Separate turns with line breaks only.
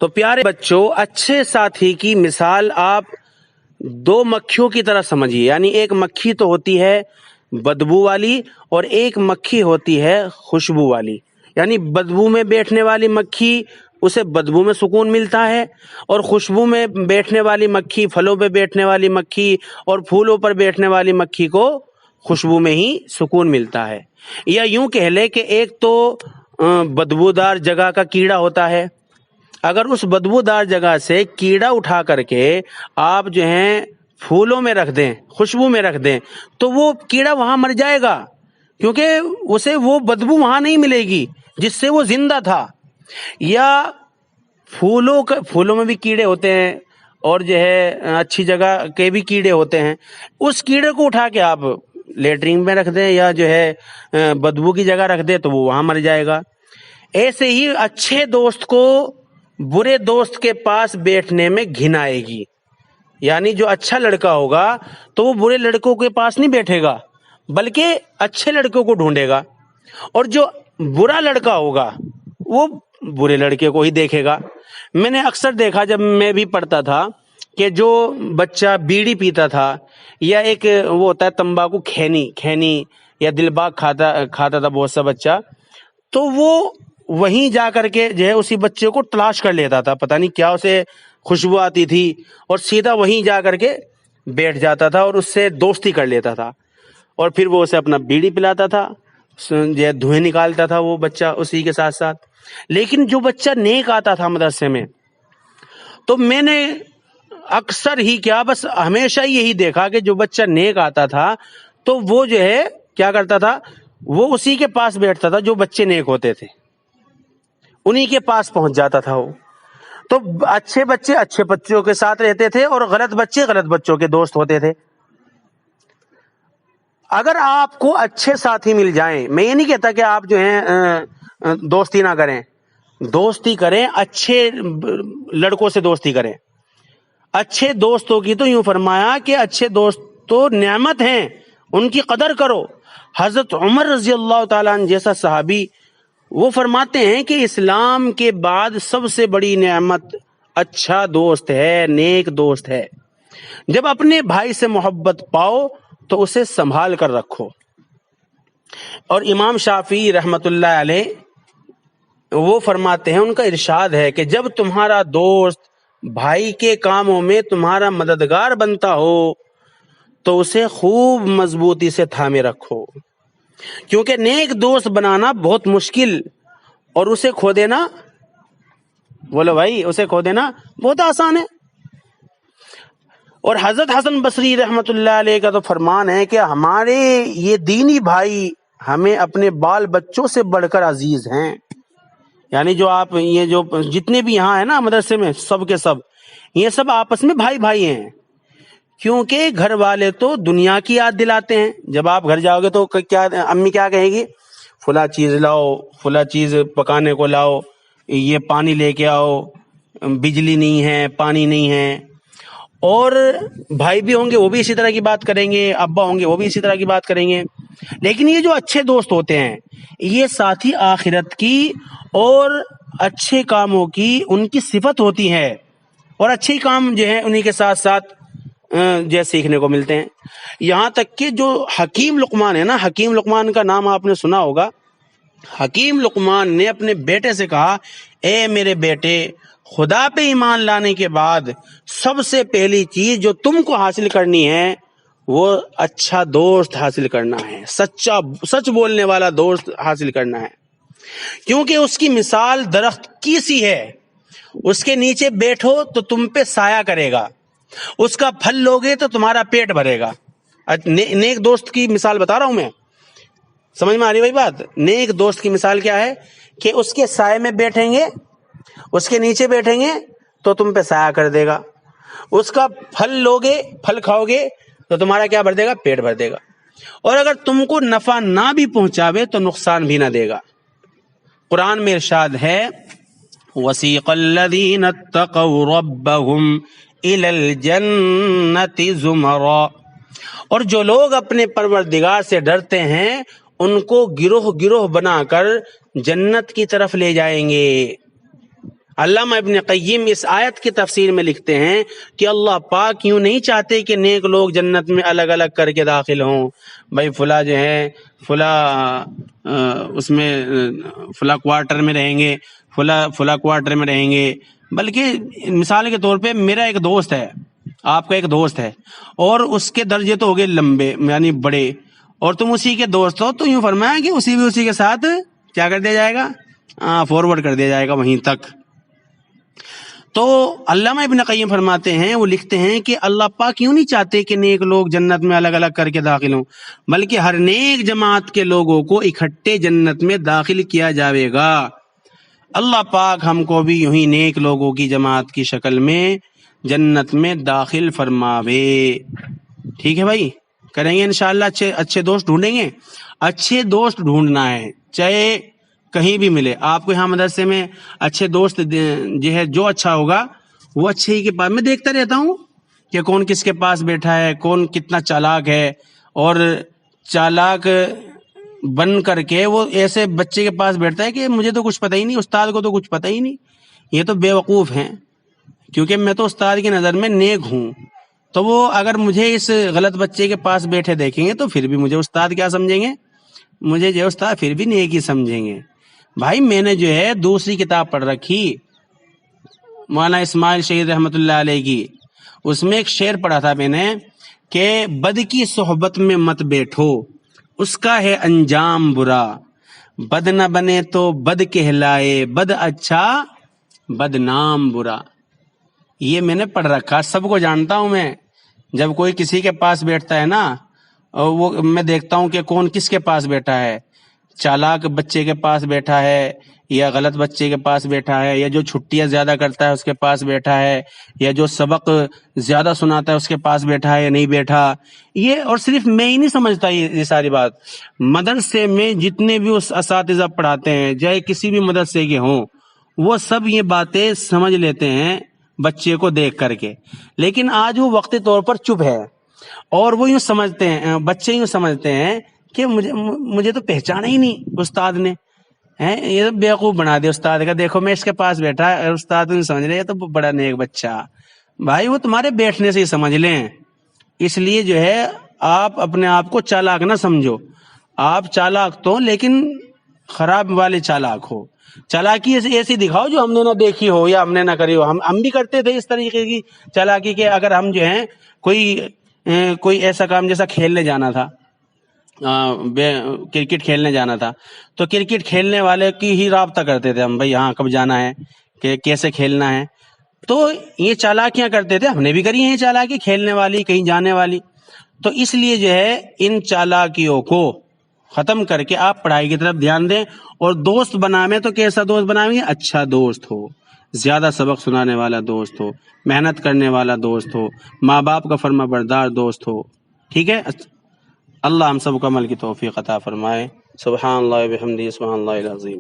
تو پیارے بچوں، اچھے ساتھی کی مثال آپ دو مکھیوں کی طرح سمجھیے. یعنی ایک مکھی تو ہوتی ہے بدبو والی اور ایک مکھی ہوتی ہے خوشبو والی. یعنی بدبو میں بیٹھنے والی مکھی، اسے بدبو میں سکون ملتا ہے، اور خوشبو میں بیٹھنے والی مکھی، پھلوں پہ بیٹھنے والی مکھی اور پھولوں پر بیٹھنے والی مکھی کو خوشبو میں ہی سکون ملتا ہے. یا یوں کہہ لے کہ ایک تو بدبودار جگہ کا کیڑا ہوتا ہے، اگر اس بدبودار جگہ سے کیڑا اٹھا کر کے آپ جو ہیں پھولوں میں رکھ دیں، خوشبو میں رکھ دیں، تو وہ کیڑا وہاں مر جائے گا، کیونکہ اسے وہ بدبو وہاں نہیں ملے گی جس سے وہ زندہ تھا. یا پھولوں میں بھی کیڑے ہوتے ہیں اور جو ہے اچھی جگہ کے بھی کیڑے ہوتے ہیں، اس کیڑے کو اٹھا کے آپ لیٹرین میں رکھ دیں یا جو ہے بدبو کی جگہ رکھ دیں تو وہ وہاں مر جائے گا. ایسے ہی اچھے دوست کو برے دوست کے پاس بیٹھنے میں گھن آئے گی. یعنی جو اچھا لڑکا ہوگا تو وہ برے لڑکوں کے پاس نہیں بیٹھے گا بلکہ اچھے لڑکوں کو ڈھونڈے گا، اور جو برا لڑکا ہوگا وہ برے لڑکے کو ہی دیکھے گا. میں نے اکثر دیکھا جب میں بھی پڑھتا تھا کہ جو بچہ بیڑی پیتا تھا یا ایک وہ ہوتا ہے تمباکو کھینی یا دل باغ کھاتا تھا بہت سا بچہ، تو وہ وہیں جا کر کے جو ہے اسی بچے کو تلاش کر لیتا تھا، پتہ نہیں کیا اسے خوشبو آتی تھی، اور سیدھا وہیں جا کر کے بیٹھ جاتا تھا اور اس سے دوستی کر لیتا تھا، اور پھر وہ اسے اپنا بیڑی پلاتا تھا، جو ہے دھوئیں نکالتا تھا وہ بچہ اسی کے ساتھ ساتھ. لیکن جو بچہ نیک آتا تھا مدرسے میں، تو میں نے اکثر ہی کیا بس ہمیشہ یہی دیکھا کہ جو بچہ نیک آتا تھا تو وہ جو ہے کیا کرتا تھا، وہ اسی کے پاس بیٹھتا تھا جو بچے نیک ہوتے تھے، انہی کے پاس پہنچ جاتا تھا وہ. تو اچھے بچے اچھے بچوں کے ساتھ رہتے تھے اور غلط بچے غلط بچوں کے دوست ہوتے تھے. اگر آپ کو اچھے ساتھی مل جائیں، میں یہ نہیں کہتا کہ آپ جو ہیں دوستی نہ کریں، دوستی کریں، اچھے لڑکوں سے دوستی کریں. اچھے دوستوں کی تو یوں فرمایا کہ اچھے دوست تو نعمت ہیں، ان کی قدر کرو. حضرت عمر رضی اللہ تعالیٰ عنہ جیسا صحابی وہ فرماتے ہیں کہ اسلام کے بعد سب سے بڑی نعمت اچھا دوست ہے، نیک دوست ہے. جب اپنے بھائی سے محبت پاؤ تو اسے سنبھال کر رکھو. اور امام شافعی رحمت اللہ علیہ وہ فرماتے ہیں، ان کا ارشاد ہے کہ جب تمہارا دوست بھائی کے کاموں میں تمہارا مددگار بنتا ہو تو اسے خوب مضبوطی سے تھامے رکھو، کیونکہ نیک دوست بنانا بہت مشکل اور اسے کھو دینا، بولو بھائی، اسے کھو دینا بہت آسان ہے. اور حضرت حسن بصری رحمت اللہ علیہ کا تو فرمان ہے کہ ہمارے یہ دینی بھائی ہمیں اپنے بال بچوں سے بڑھ کر عزیز ہیں. یعنی جو آپ یہ جو جتنے بھی یہاں ہیں نا مدرسے میں، سب کے سب یہ سب آپس میں بھائی بھائی ہیں، کیونکہ گھر والے تو دنیا کی یاد دلاتے ہیں. جب آپ گھر جاؤ گے تو کیا امی کیا کہے گی، فلاں چیز لاؤ، فلاں چیز پکانے کو لاؤ، یہ پانی لے کے آؤ، بجلی نہیں ہے، پانی نہیں ہے. اور بھائی بھی ہوں گے وہ بھی اسی طرح کی بات کریں گے، ابا ہوں گے وہ بھی اسی طرح کی بات کریں گے. لیکن یہ جو اچھے دوست ہوتے ہیں یہ ساتھی آخرت کی اور اچھے کاموں کی ان کی صفت ہوتی ہے، اور اچھے کام جو ہیں انہی کے ساتھ ساتھ جو سیکھنے کو ملتے ہیں. یہاں تک کہ جو حکیم لقمان ہے نا، حکیم لقمان کا نام آپ نے سنا ہوگا. حکیم لقمان نے اپنے بیٹے سے کہا، اے میرے بیٹے، خدا پہ ایمان لانے کے بعد سب سے پہلی چیز جو تم کو حاصل کرنی ہے وہ اچھا دوست حاصل کرنا ہے، سچ بولنے والا دوست حاصل کرنا ہے. کیونکہ اس کی مثال درخت کی سی ہے، اس کے نیچے بیٹھو تو تم پہ سایہ کرے گا، اس کا پھل لوگے تو تمہارا پیٹ بھرے گا. نیک دوست کی مثال بتا رہا ہوں میں، سمجھ میں آ رہی بھائی بات؟ نیک دوست کی مثال کیا ہے کہ اس کے سائے میں بیٹھیں گے، اس کے نیچے بیٹھیں گے تو تم پہ سایہ کر دے گا، اس کا پھل لوگے، پھل کھاؤ گے تو تمہارا کیا بھر دے گا، پیٹ بھر دے گا. اور اگر تم کو نفع نہ بھی پہنچاوے تو نقصان بھی نہ دے گا. قرآن میں ارشاد ہے، وَسِيقَ الَّذِينَ اتَّقَوْا رَبَّهُمْ إِلَى الْجَنَّةِ زُمَرًا، اور جو لوگ اپنے پروردگار سے ڈرتے ہیں ان کو گروہ گروہ بنا کر جنت کی طرف لے جائیں گے. علامہ ابن قیم اس آیت کی تفسیر میں لکھتے ہیں کہ اللہ پاک یوں نہیں چاہتے کہ نیک لوگ جنت میں الگ الگ کر کے داخل ہوں، بھائی فلاں جو ہے فلاں اس میں فلاں کوارٹر میں رہیں گے، فلاں کوارٹر میں رہیں گے، بلکہ مثال کے طور پہ میرا ایک دوست ہے، آپ کا ایک دوست ہے، اور اس کے درجے تو ہو گئے لمبے یعنی بڑے، اور تم اسی کے دوست ہو، تو یوں فرمایا کہ اسی کے ساتھ کیا کر دیا جائے گا، فارورڈ کر دیا جائے گا وہیں تک۔ تو علامہ ابن قیم فرماتے ہیں، وہ لکھتے ہیں کہ اللہ پاک کیوں نہیں چاہتے کہ نیک لوگ جنت میں الگ الگ کر کے داخل ہوں، بلکہ ہر نیک جماعت کے لوگوں کو اکٹھے جنت میں داخل کیا جائے گا۔ اللہ پاک ہم کو بھی یوں ہی نیک لوگوں کی جماعت کی شکل میں جنت میں داخل فرماوے۔ ٹھیک ہے بھائی، کریں گے انشاءاللہ، اچھے دوست ڈھونڈیں گے، اچھے دوست ڈھونڈنا ہے چاہے کہیں بھی ملے آپ کو۔ یہاں مدرسے میں اچھے دوست جو ہے، جو اچھا ہوگا وہ اچھے ہی کے پاس، میں دیکھتا رہتا ہوں کہ کون کس کے پاس بیٹھا ہے، کون کتنا چالاک ہے، اور چالاک بن کر کے وہ ایسے بچے کے پاس بیٹھتا ہے کہ مجھے تو کچھ پتہ ہی نہیں، استاد کو تو کچھ پتہ ہی نہیں، یہ تو بے وقوف ہیں، کیونکہ میں تو استاد کی نظر میں نیک ہوں، تو وہ اگر مجھے اس غلط بچے کے پاس بیٹھے دیکھیں گے تو پھر بھی مجھے استاد کیا سمجھیں گے، مجھے جو استاد پھر بھی نیک ہی سمجھیں گے۔ بھائی میں نے جو ہے دوسری کتاب پڑھ رکھی مولانا اسماعیل شہید رحمۃ اللہ علیہ کی، اس میں ایک شعر پڑھا تھا میں نے کہ بد کی صحبت میں مت بیٹھو، اس کا ہے انجام برا، بد نہ بنے تو بد کہلائے، بد اچھا بدنام برا۔ یہ میں نے پڑھ رکھا، سب کو جانتا ہوں میں، جب کوئی کسی کے پاس بیٹھتا ہے نا، وہ میں دیکھتا ہوں کہ کون کس کے پاس بیٹھا ہے، چالاک بچے کے پاس بیٹھا ہے یا غلط بچے کے پاس بیٹھا ہے، یا جو چھٹیاں زیادہ کرتا ہے اس کے پاس بیٹھا ہے، یا جو سبق زیادہ سناتا ہے اس کے پاس بیٹھا ہے یا نہیں بیٹھا۔ یہ اور صرف میں ہی نہیں سمجھتا یہ ساری بات، مدرسے میں جتنے بھی اس اساتذہ پڑھاتے ہیں چاہے کسی بھی مدرسے کے ہوں، وہ سب یہ باتیں سمجھ لیتے ہیں بچے کو دیکھ کر کے، لیکن آج وہ وقتی طور پر چپ ہے، اور وہ یوں سمجھتے ہیں، بچے یوں سمجھتے ہیں کہ مجھے تو پہچانا ہی نہیں استاد نے، یہ تو بیوقوف بنا دیا استاد کا، دیکھو میں اس کے پاس بیٹھا ہے، استاد نہیں سمجھ رہے، یہ تو بڑا نیک بچہ۔ بھائی وہ تمہارے بیٹھنے سے ہی سمجھ لیں، اس لیے جو ہے آپ اپنے آپ کو چالاک نہ سمجھو، آپ چالاک تو لیکن خراب والے چالاک ہو، چالاکی ایسی دکھاؤ جو ہم نے نہ دیکھی ہو یا ہم نے نہ کری ہو۔ ہم بھی کرتے تھے اس طریقے کی چالاکی کہ اگر ہم جو ہیں کوئی ایسا کام جیسا کھیلنے جانا تھا، کرکٹ کھیلنے جانا تھا، تو کرکٹ کھیلنے والے کی ہی رابطہ کرتے تھے ہم، بھائی ہاں کب جانا ہے، کہ کیسے کھیلنا ہے، تو یہ چالاکیاں کرتے تھے، ہم نے بھی کری ہیں یہ چالاکی، کھیلنے والی کہیں جانے والی۔ تو اس لیے جو ہے ان چالاکیوں کو ختم کر کے آپ پڑھائی کی طرف دھیان دیں، اور دوست بنائیں تو کیسا دوست بنائیں گے، اچھا دوست ہو، زیادہ سبق سنانے والا دوست ہو، محنت کرنے والا دوست ہو، ماں باپ کا فرما بردار دوست ہو، ٹھیک ہے۔ اللہ ہم سب کو عمل کی توفیق عطا فرمائے۔ سبحان اللہ و بحمدہ، سبحان اللہ العظیم۔